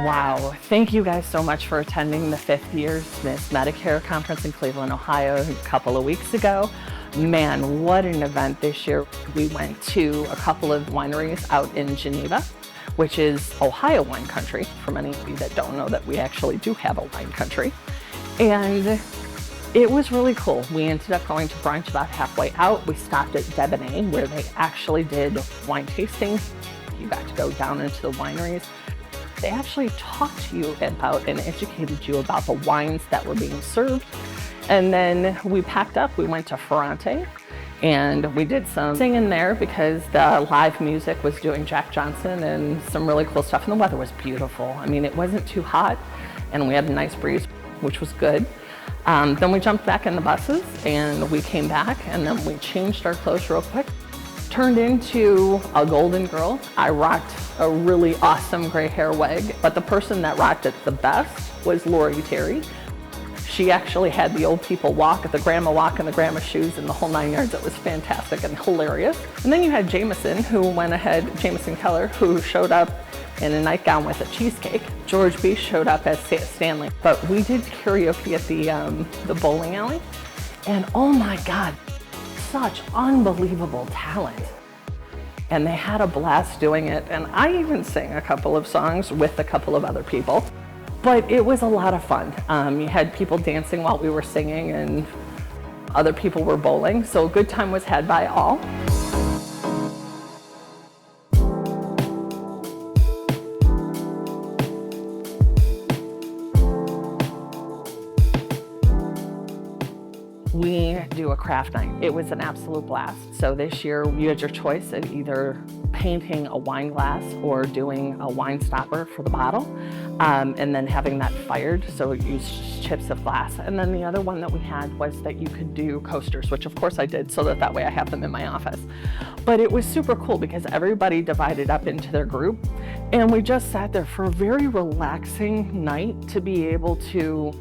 Wow, thank you guys so much for attending the 5th year Medicare Conference in Cleveland, Ohio a couple of weeks ago. Man, what an event this year. We went to a couple of wineries out in Geneva, which is Ohio wine country, for many of you that don't know that we actually do have a wine country. And it was really cool. We ended up going to brunch about halfway out. We stopped at Debonair, where they actually did wine tasting. You got to go down into the wineries. They actually talked to you about and educated you about the wines that were being served. And then we packed up, we went to Ferrante, and we did some singing there because the live music was doing Jack Johnson and some really cool stuff, and the weather was beautiful. I mean, it wasn't too hot, and we had a nice breeze, which was good. Then we jumped back in the buses, and we came back, and then we changed our clothes real quick. Turned into a golden girl. I rocked a really awesome gray hair wig, but the person that rocked it the best was Lori Terry. She actually had the old people walk, the grandma walk in the grandma shoes and the whole 9 yards. It was fantastic and hilarious. And then you had Jameson, who went ahead, Jameson Keller, who showed up in a nightgown with a cheesecake. George B showed up as Stanley. But we did karaoke at the bowling alley, and oh my God, such unbelievable talent. And they had a blast doing it. And I even sang a couple of songs with a couple of other people. But it was a lot of fun. You had people dancing while we were singing and other people were bowling. So a good time was had by all. We do a craft night. It was an absolute blast. So this year you had your choice of either painting a wine glass or doing a wine stopper for the bottle, and then having that fired, so you use chips of glass. And then the other one that we had was that you could do coasters, which of course I did, so that way I have them in my office. But it was super cool because everybody divided up into their group, and we just sat there for a very relaxing night to be able to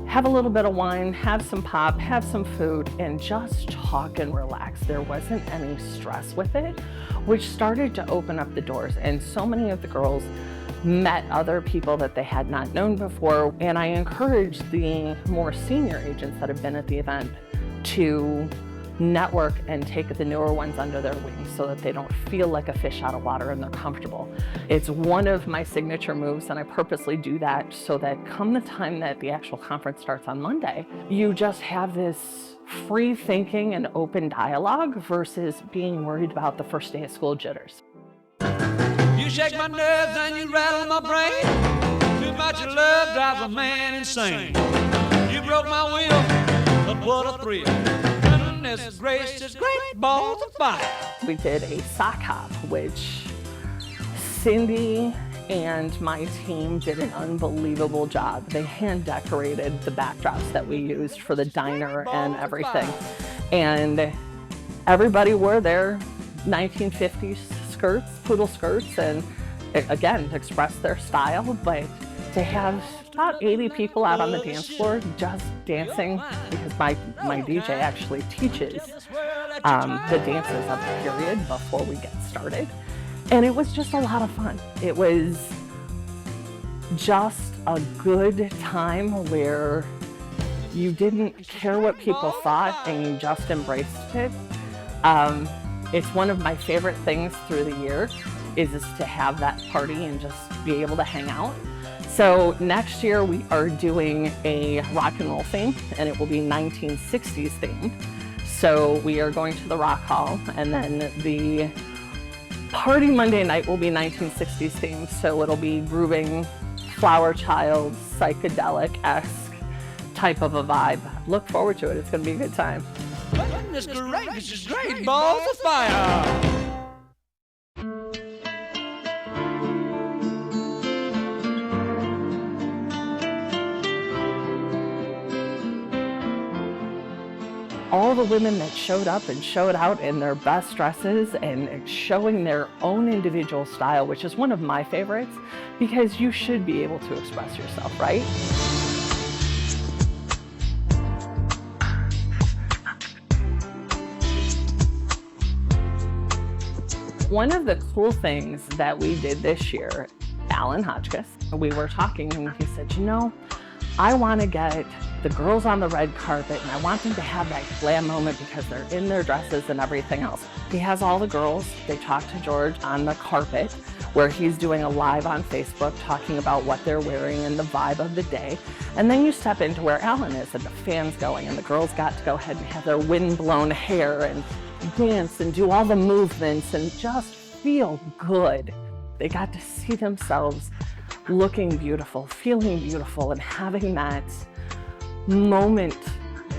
have a little bit of wine, have some pop, have some food, and just talk and relax. There wasn't any stress with it, which started to open up the doors. And so many of the girls met other people that they had not known before. And I encouraged the more senior agents that have been at the event to network and take the newer ones under their wings so that they don't feel like a fish out of water and they're comfortable. It's one of my signature moves, and I purposely do that so that come the time that the actual conference starts on Monday, you just have this free thinking and open dialogue versus being worried about the first day of school jitters. You shake my nerves and you rattle my brain. Too much of love drives a man insane. You broke my will, but what a thrill. Goodness gracious, great balls of fire. We did a sock hop, which Cindy and my team did an unbelievable job. They hand decorated the backdrops that we used for the diner and everything. And everybody wore their 1950s skirts, poodle skirts, and again, to express their style, but to have about 80 people out on the dance floor just dancing, because my DJ actually teaches the dances of the period before we get started. And it was just a lot of fun. It was just a good time where you didn't care what people thought and you just embraced it. It's one of my favorite things through the year is to have that party and just be able to hang out. So next year we are doing a rock and roll theme, and it will be 1960s themed. So we are going to the Rock Hall, and then the party Monday night will be 1960s themed. So it'll be grooving, Flower Child, psychedelic-esque type of a vibe. Look forward to it. It's going to be a good time. Goodness gracious, great balls of fire. all the women that showed up and showed out in their best dresses and showing their own individual style, which is one of my favorites, because you should be able to express yourself, right? One of the cool things that we did this year, Alan Hotchkiss, we were talking and he said, you know, I want to get the girls on the red carpet and I want them to have that glam moment because they're in their dresses and everything else. He has all the girls, they talk to George on the carpet where he's doing a live on Facebook talking about what they're wearing and the vibe of the day. And then you step into where Alan is and the fans going and the girls got to go ahead and have their wind-blown hair and dance and do all the movements and just feel good. They got to see themselves looking beautiful, feeling beautiful, and having that moment,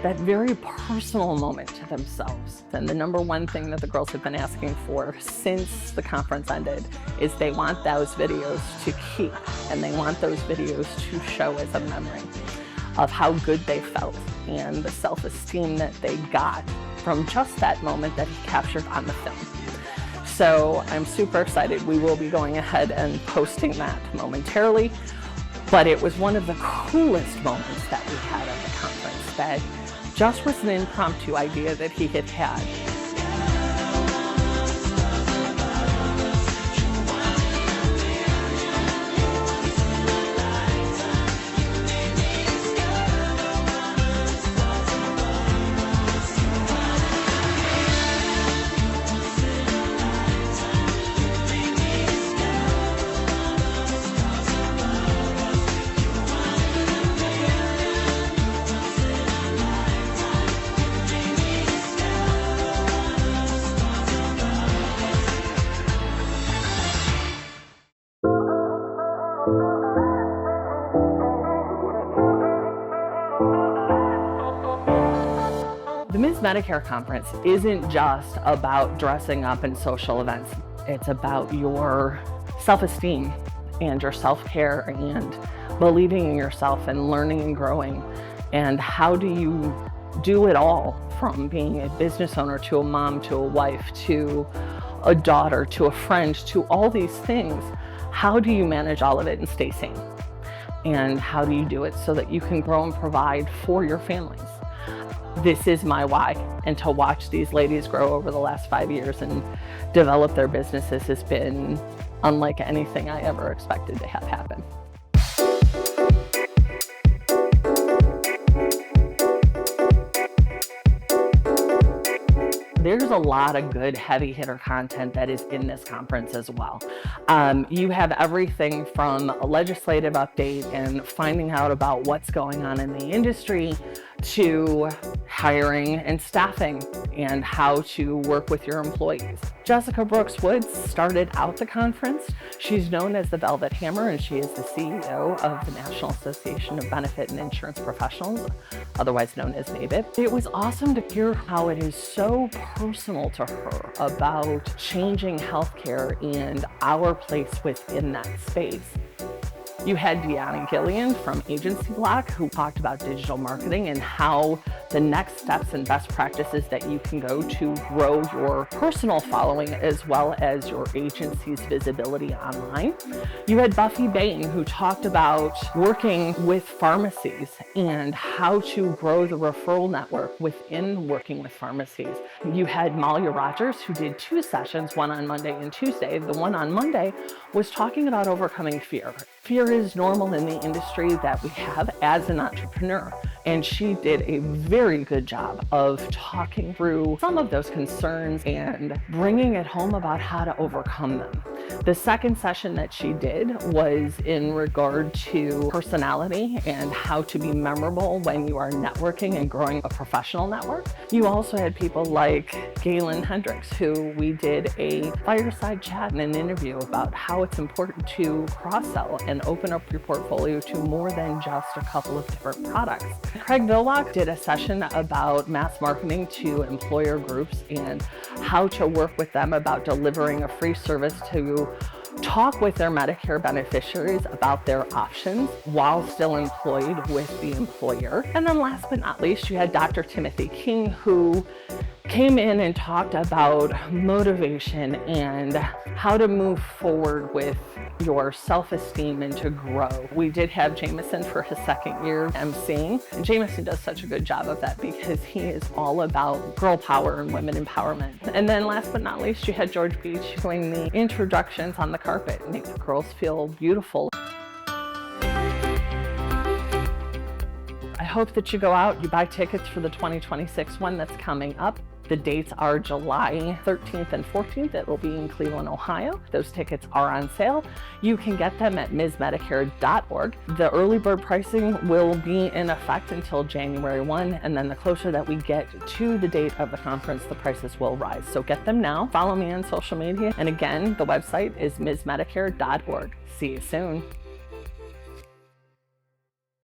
that very personal moment to themselves. And the number one thing that the girls have been asking for since the conference ended is they want those videos to keep, and they want those videos to show as a memory of how good they felt and the self-esteem that they got from just that moment that he captured on the film. So I'm super excited. We will be going ahead and posting that momentarily, but it was one of the coolest moments that we had at the conference that just was an impromptu idea that he had had. The Ms. Medicare Conference isn't just about dressing up in social events. It's about your self-esteem and your self-care and believing in yourself and learning and growing. And how do you do it all, from being a business owner to a mom to a wife to a daughter to a friend to all these things? How do you manage all of it and stay sane? And how do you do it so that you can grow and provide for your families? This is my why, and to watch these ladies grow over the last 5 years and develop their businesses has been unlike anything I ever expected to have happen. There's a lot of good heavy hitter content that is in this conference as well. You have everything from a legislative update and finding out about what's going on in the industry to hiring and staffing and how to work with your employees. Jessica Brooks Woods started out the conference. She's known as the Velvet Hammer, and she is the CEO of the National Association of Benefit and Insurance Professionals, otherwise known as NABIP. It was awesome to hear how it is so personal to her about changing healthcare and our place within that space. You had Deanna Gillian from Agency Block, who talked about digital marketing and how the next steps and best practices that you can go to grow your personal following as well as your agency's visibility online. You had Buffy Bain, who talked about working with pharmacies and how to grow the referral network within working with pharmacies. You had Malia Rogers, who did 2 sessions, one on Monday and Tuesday. The one on Monday was talking about overcoming fear. Fear is normal in the industry that we have as an entrepreneur. And she did a very good job of talking through some of those concerns and bringing it home about how to overcome them. The second session that she did was in regard to personality and how to be memorable when you are networking and growing a professional network. You also had people like Galen Hendricks, who we did a fireside chat and an interview about how it's important to cross-sell and open up your portfolio to more than just a couple of different products. Craig Villock did a session about mass marketing to employer groups and how to work with them about delivering a free service to talk with their Medicare beneficiaries about their options while still employed with the employer. And then last but not least, you had Dr. Timothy King, who came in and talked about motivation and how to move forward with your self-esteem and to grow. We did have Jameson for his second year emceeing, and Jameson does such a good job of that because he is all about girl power and women empowerment. And then last but not least, you had George Beach doing the introductions on the carpet, make the girls feel beautiful. I hope that you go out, you buy tickets for the 2026 one that's coming up. The dates are July 13th and 14th. It will be in Cleveland, Ohio. Those tickets are on sale. You can get them at msmedicare.org. The early bird pricing will be in effect until January 1, and then the closer that we get to the date of the conference, the prices will rise. So get them now. Follow me on social media. And again, the website is msmedicare.org. See you soon.